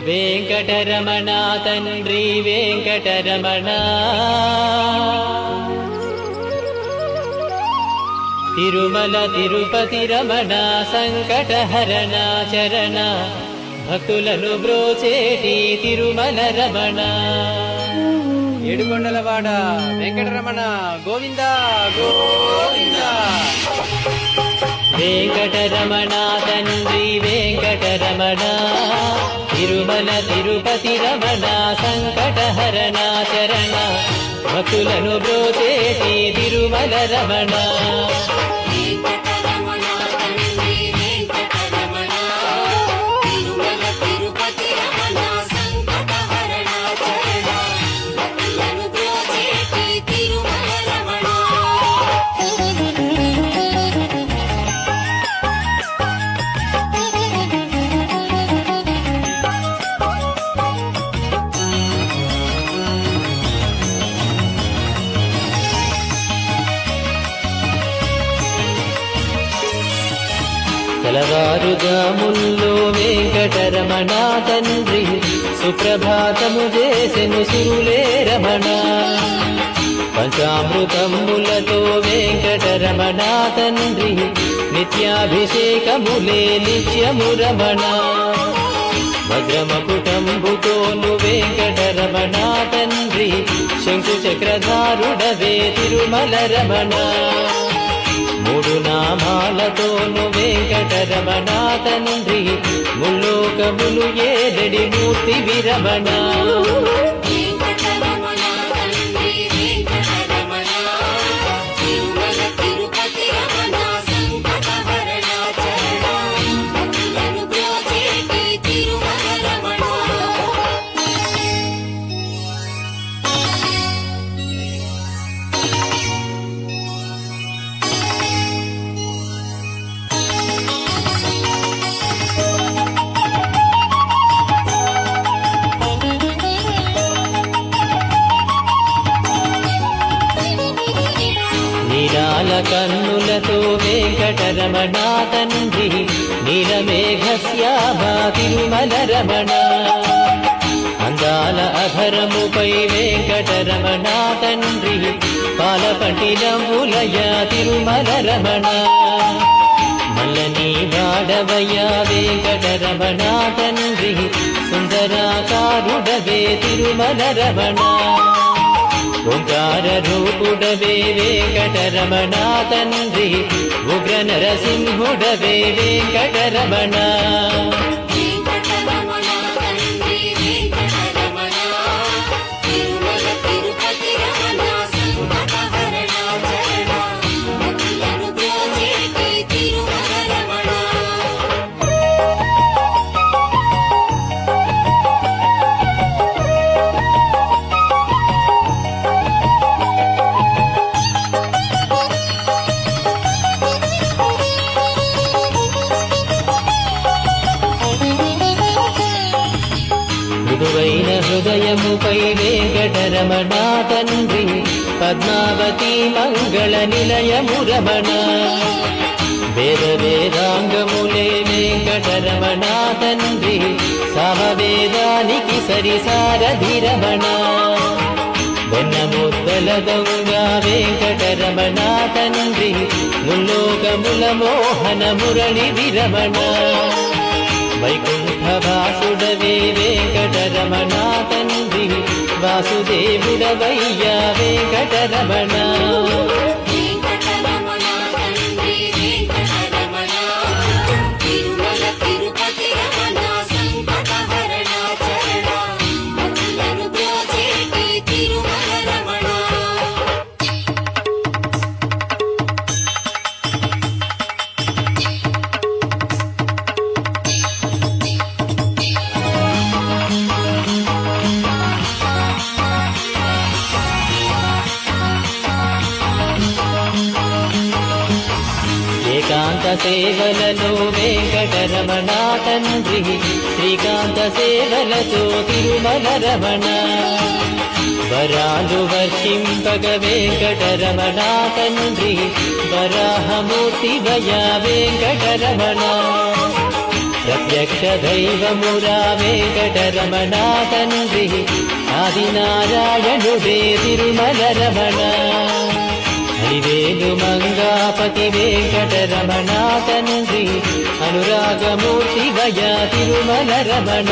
వెంకటరమణ తండ్రి వెంకటరమణ తిరుమల తిరుపతి రమణ సంకటహరణ చరణ భక్తులను బ్రోచేటి తిరుమల రమణ ఏడుకొండలవాడ వెంకటరమణ గోవింద గోవింద. వెంకటరమణ తండ్రి వెంకటరమణ తిరుమల తిరుపతి రమణ సంకటహరణ చరణ భక్తులను బ్రోచేటి తిరుమల రమణ తెల్లవారుజాముల్లో వెంకటరమణ తండ్రి సుప్రభాతము చేసెను సురులే రమణ పంచామృతములతో వెంకటరమణ తండ్రి నిత్యాభిషేకములే నిత్యము రమణ వజ్రమకుటంబుతోను వెంకటరమణ తండ్రి శంకు చక్రధారుడవే తిరుమల రమణ మూడు నామాలతోను వెంకటరమణ తండ్రి ముల్లోకములు ఏదడి మూర్తి విరమణ నీలాల కన్నులతో వెంకటరమణ తండ్రి నీలమేఘశ్యామా తిరుమల రమణ అందాల అధరముపై వెంకటరమణ తండ్రి పాలపట్టినములయ తిరుమల రమణ మల్లని వాడవయ వెంకటరమణ తండ్రి సుందరాకారుడవే తిరుమల రమణ ఓంకార రూపుడవే వెంకటరమణ తండ్రి ఉగ్ర నరసింహుడవే వెంకటరమణ మృదువైన హృదయముపై వెంకటరమణ తండ్రి పద్మావతి మంగళ నిలయము రమణ వేద వేదాంగములే వెంకటరమణ తండ్రి సమవేదానికి సరిసారథి రమణ వెన్నముద్దల దొంగ వెంకటరమణ తండ్రి ముల్లోకముల మోహన మురళి విరమణ వైకుంఠవాసుడవే వెంకటరమణ తండ్రి వాసుదేవుడవయ్యా వెంకటరమణ ఏకాంత సేవలలో వెంకటరమణ తండ్రి శ్రీకాంత సేవలతో తిరుమల రమణ వరాలు వర్షింపగ వెంకటరమణ తండ్రి వరాహమూర్తి వయ వెంకటరమణ ప్రత్యక్ష దైవమురా వెంకటరమణ తండ్రి ఆదినారాయణుడే తిరుమల రమణ హరివేలు మంగాపతి వెంకటరమణ తండ్రి అనురాగమూర్తి వయ తిరుమల రమణ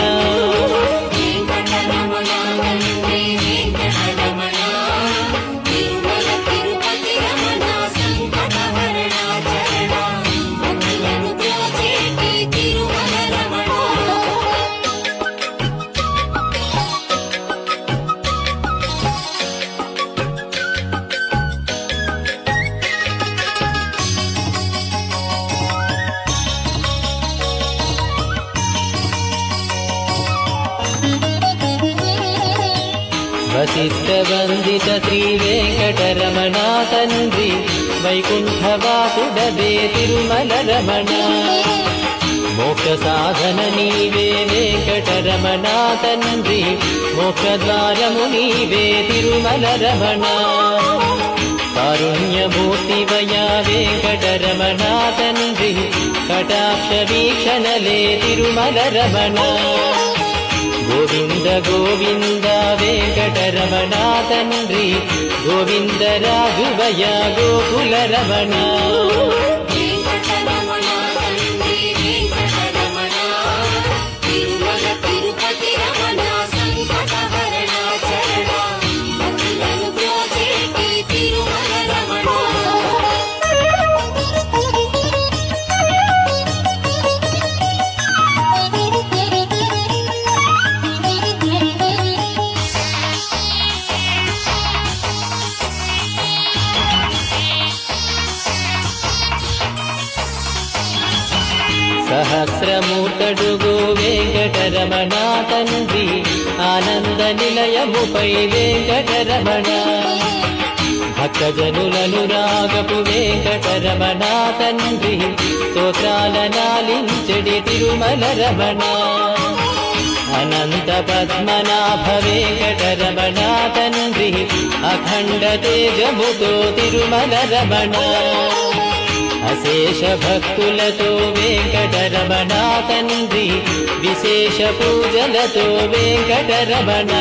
వశిష్ఠ వందిత శ్రీ వెంకటరమణ తండ్రి వైకుంఠవాసుడవే తిరుమల రమణ మోక్ష సాధన నీవే వెంకటరమణ తండ్రి మోక్షద్వారము నీవే తిరుమల రమణ కారుణ్యమూర్తి వయా వెంకటరమణ తండ్రి కటాక్ష వీక్షణలే తిరుమల రమణ గోవింద గోవింద వెంకటరమణ తండ్రి గోవింద రాఘవయ గోకుల రమణ సహస్రమూర్తడుగో వెంకటరమణ తండ్రి ఆనంద నిలయముపై వెంకటరమణ భక్తజనులను రాగపు వెంకటరమణ తండ్రి స్తోత్రాల నాలించెడి తిరుమల రమణ అనంత పద్మనాభ వెంకటరమణ తండ్రి అఖండ తేజముతో తిరుమల రమణ అశేష భక్తులతో వెంకటరమణ తండ్రి విశేష పూజలతో వెంకటరమణ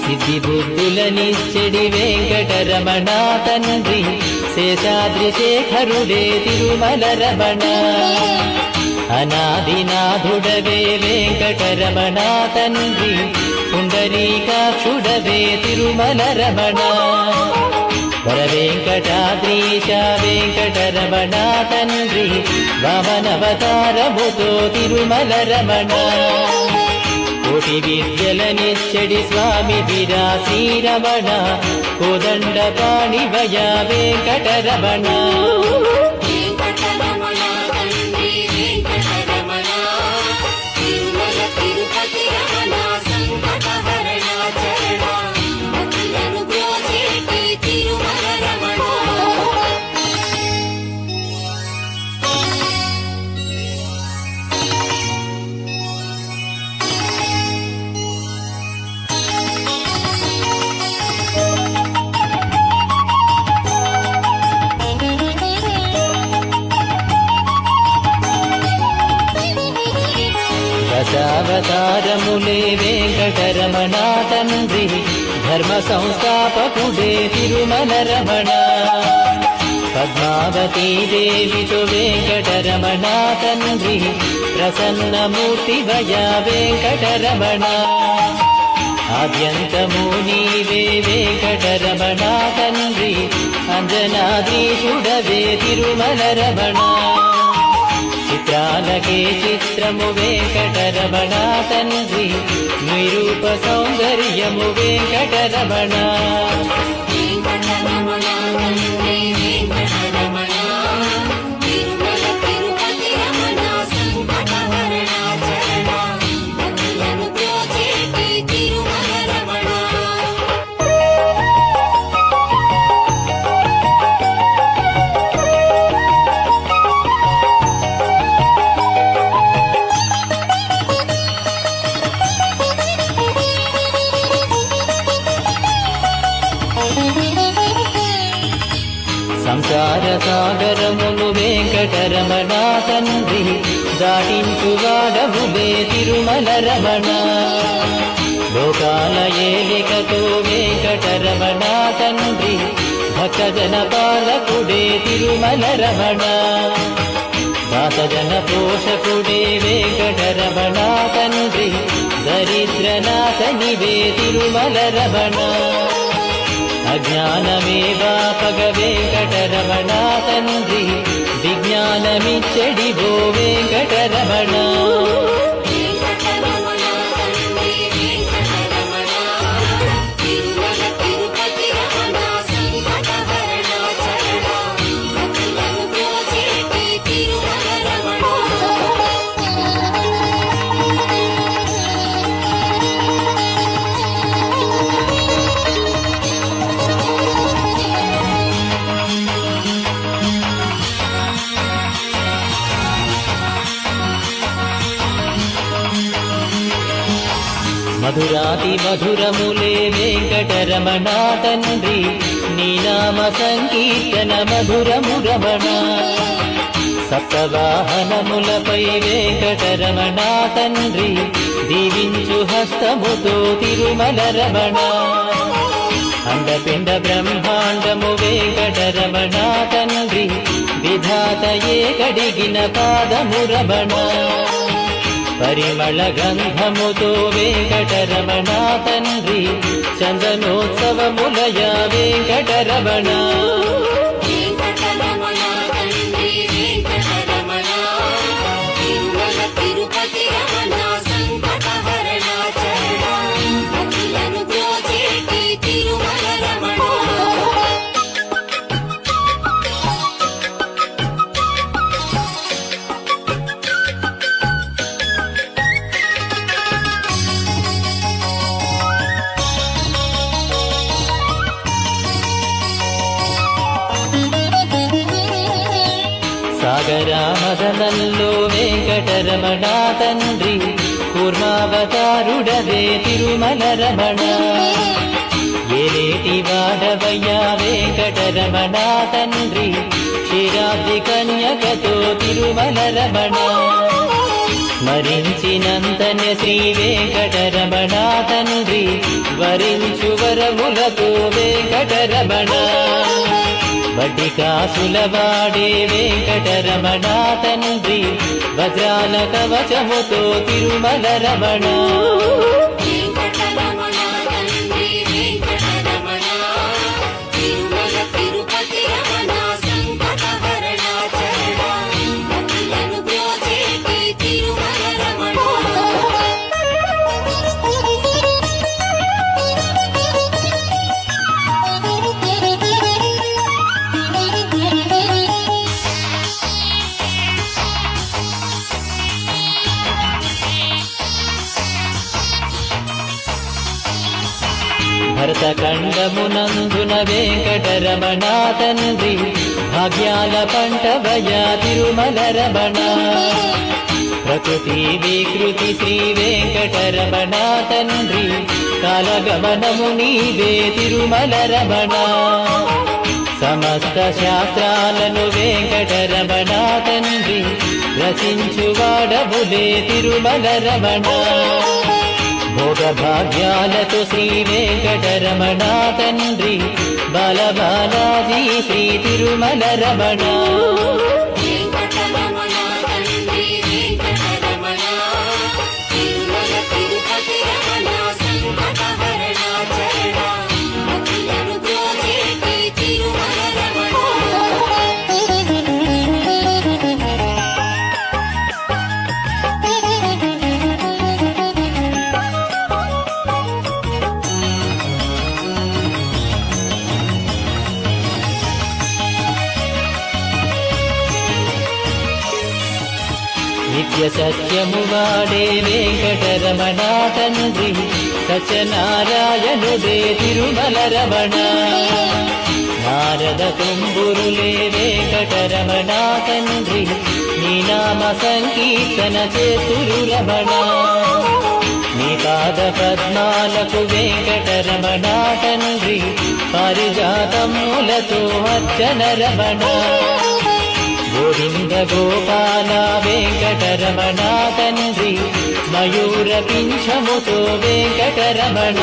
సిద్ధి బుద్ధులనిచ్చెడి వెంకటరమణ తండ్రి శేషాద్రి శేఖరుడే తిరుమల రమణ అనాదినాథుడవే వెంకటరమణ తండ్రి పుండరీకాక్షుడవే తిరుమల రమణ వర వెంకటాద్రీశ వెంకటరమణ తండ్రి వామనవతారముతో తిరుమల రమణ కోటి విద్యలనిచ్చడి స్వామి వీరా శ్రీరమణ కోదండ పాణివయ వెంకటరమణ దశావతారములే వెంకటరమణ తండ్రి ధర్మ సంస్థాపకుడే తిరుమల రమణ పద్మావతీ దేవితో వెంకటరమణ తండ్రి ప్రసన్నమూర్తి భయ వెంకటరమణ ఆద్యంతము నీవే వెంకటరమణ తండ్రి అంజనాద్రీశుడవే తిరుమల రమణ చిత్రాలకే చిత్రము వెంకటరమణ తండ్రి నిరూప సౌందర్యము వెంకటరమణ వెంకటరమణ తండ్రి వెంకటరమణ తిరుమల సంసార సాగరమును వెంకటరమణ తండ్రి దాటించువాడవులే తిరుమల రమణ. లోకాల ఏలికతో వెంకటరమణ తండ్రి భక్తజన పాలకుడే తిరుమల రమణ. దాసజన పోషకుడే వెంకటరమణ తండ్రి దరిద్రనాశనివే తిరుమల రమణ. అజ్ఞానమే వాపగ వెంకటరమణ తండ్రి విజ్ఞానమిచ్చడివో వెంకటరమణ. మధురాతి మధురములే వెంకటరమణ తండ్రి నీ నామ సంకీర్తన మధురము రమణ. సప్తవాహనములపై వెంకటరమణ తండ్రి దీవించు హస్తముతో తిరుమల రమణ. అండపిండ బ్రహ్మాండము వెంకటరమణ తండ్రి విధాతయే కడిగిన పాదము రమణ. పరిమళ గంధముతో వెంకటరమణ తండ్రి చందనోత్సవములయ వెంకటరమణ. సాగరామదనంలో వెంకటరమణ తండ్రి కూర్మావతారుడవే తిరుమల రమణ. ఏలేటి వాడవయ్యా వెంకటరమణ తండ్రి క్షీరాబ్ది కన్యకతో తిరుమల రమణ. స్మరించినంతనే శ్రీ వెంకటరమణ తండ్రి వరించు వరములతో వెంకటరమణ. బటికాసులవాడే వెంకటరమణ తండ్రి వజ్రాల కవచముతో తిరుమల రమణ. భరతఖండమునందున వెంకటరమణ తండ్రి భాగ్యాల పంటవయా తిరుమల రమణ. ప్రకృతి వికృతి శ్రీ వెంకటరమణ తండ్రి కాలగమనము నీవే తిరుమల రమణ. సమస్త శాస్త్రాలను వెంకటరమణ తండ్రి రచించువాడవులే తిరుమల రమణ. భోగ భాగ్యాలతో శ్రీ వెంకటరమణ తండ్రి బాలబాలాజీ శ్రీ తిరుమల రమణ. నిత్య సత్యము వాడే వెంకటరమణ తండ్రి సత్యనారాయణుడే తిరుమల రమణ. నారద తుంబురులే వెంకటరమణ తండ్రి నీ నామ సంకీర్తన చేతురు రమణ. నీ పాద పద్మాలకు వెంకటరమణ తండ్రి పారిజాతములతో అర్చన రమణ గోవింద గోపాల వెంకటరమణ తండ్రి మయూర పింఛముతో వెంకటరమణ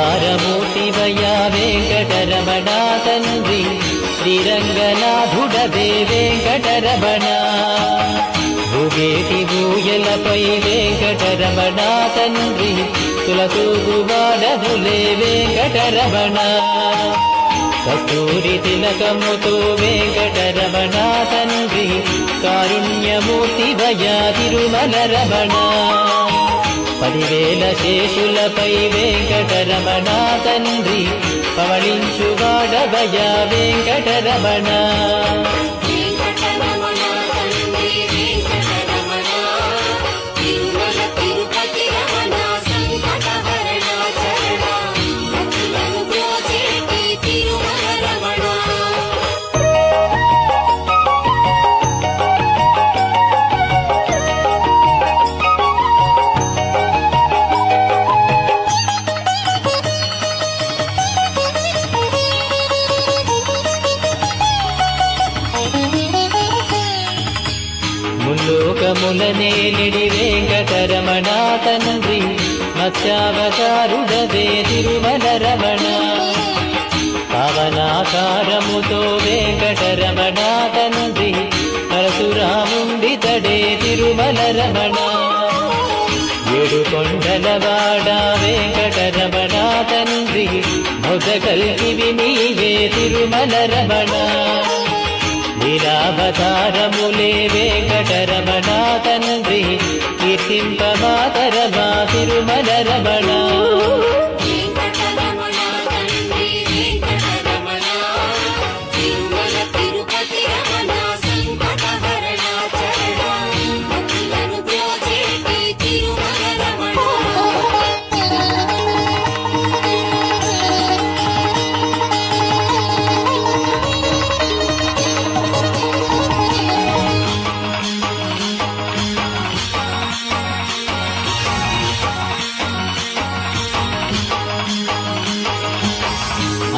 శృంగారమూర్తివయ్యా వెంకటరమణ తండ్రి శ్రీరంగనాథుడవే వెంకటరమణ భూగేటి భూయలపై వెంకటరమణ తండ్రి తులతూగువాడదులే వెంకటరమణ కస్తూరి తిలకముతో వెంకటరమణ తండ్రి కారుణ్యమూర్తివయ్యా తిరుమల రమణ 10,000 శేషులపై వెంకటరమణ తండ్రి పవళించువాడవయ్యా వెంకటరమణ ముల్లోకములనేలిడి వెంకటరమణ తండ్రి మత్స్యావతారుడవే తిరుమల రమణ పవనాకారముతో వెంకటరమణ తండ్రి పరశురాముండితడే తిరుమల రమణ 7 కొండలవాడ వెంకటరమణ తండ్రి మొదకల్కివి నీవే తిరుమల రమణ లీలావతారములే వెంకటరమణ తండ్రి కీర్తింపమాతరమా తిరుమల రమణ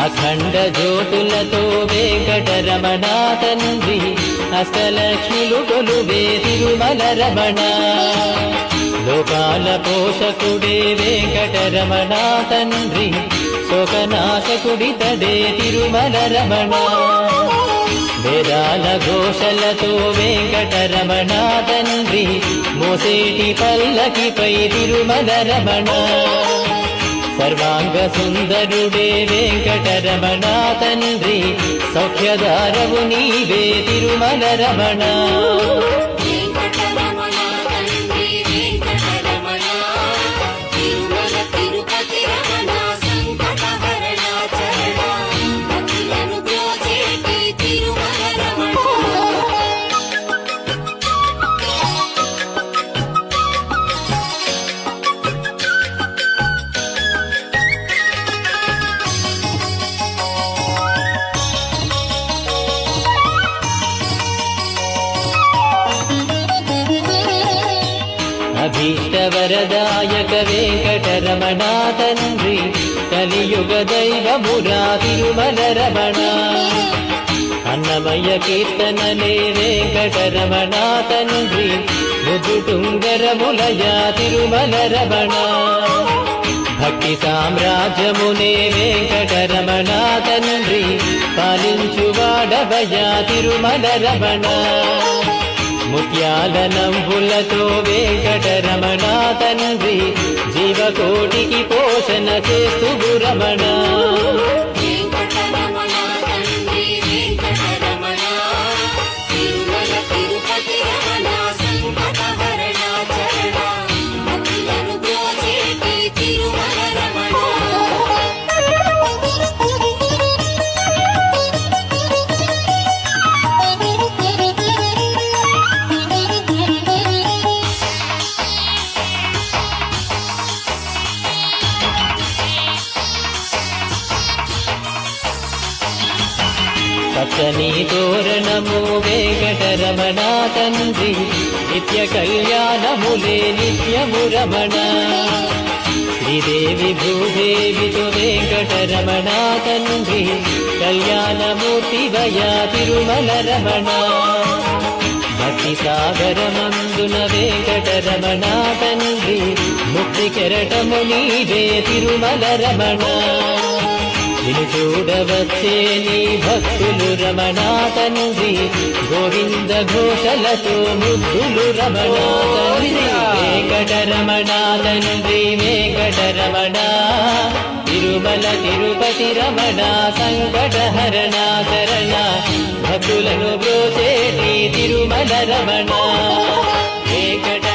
అఖండ జ్యోతులతో వెంకటరమణ తండ్రి అష్టలక్ష్మిలు కొలువే తిరుమల రమణ లోకాల పోషకుడే వెంకటరమణ తండ్రి శోకనాశకుడితడే తిరుమల రమణ వేదాల ఘోషలతో వెంకటరమణ తండ్రి మోసేటి పల్లకిపై తిరుమల రమణ సర్వాంగ సుందరుడే వెంకటరమణ తండ్రి సౌఖ్యదారవు నీవే తిరుమల రమణ అభీష్టవరదాయక వెంకటరమణ తండ్రి కలియుగ దైవమురా తిరుమల రమణ అన్నమయ్య కీర్తనలే వెంకటరమణ తండ్రి ముద్దుటుంగరములయా తిరుమల రమణ భక్తి సామ్రాజ్యమునే వెంకటరమణ తండ్రి పాలించువాడవయా తిరుమల రమణ ముత్యాల నంబులతో వెంకటరమణ తండ్రి జీవకోటికి పోషణ చేస్తూ రమణ వెంకటరమణ తండ్రి వెంకటరమణ తిరుమల తిరుపతి పచ్చని తోరణము వెంకటరమణ తండ్రి నిత్య కళ్యాణములే నిత్యము రమణ శ్రీదేవి భూదేవితో వెంకటరమణ తండ్రి కళ్యాణమూర్తివయా తిరుమల రమణ భక్తి సాగరమందున వెంకటరమణ తండ్రి ముక్తి కెరటము నీవే తిరుమల రమణ నిన్ను చూడవచ్చే నీ భక్తులు రమణ తండ్రి గోవింద ఘోషలతో ముద్దులు రమణ తండ్రి వెంకటరమణ తండ్రి వెంకటరమణ తిరుమల తిరుపతి రమణ సంకటహరణ శరణ భక్తులను బ్రోచేటి తిరుమల రమణ వెంకట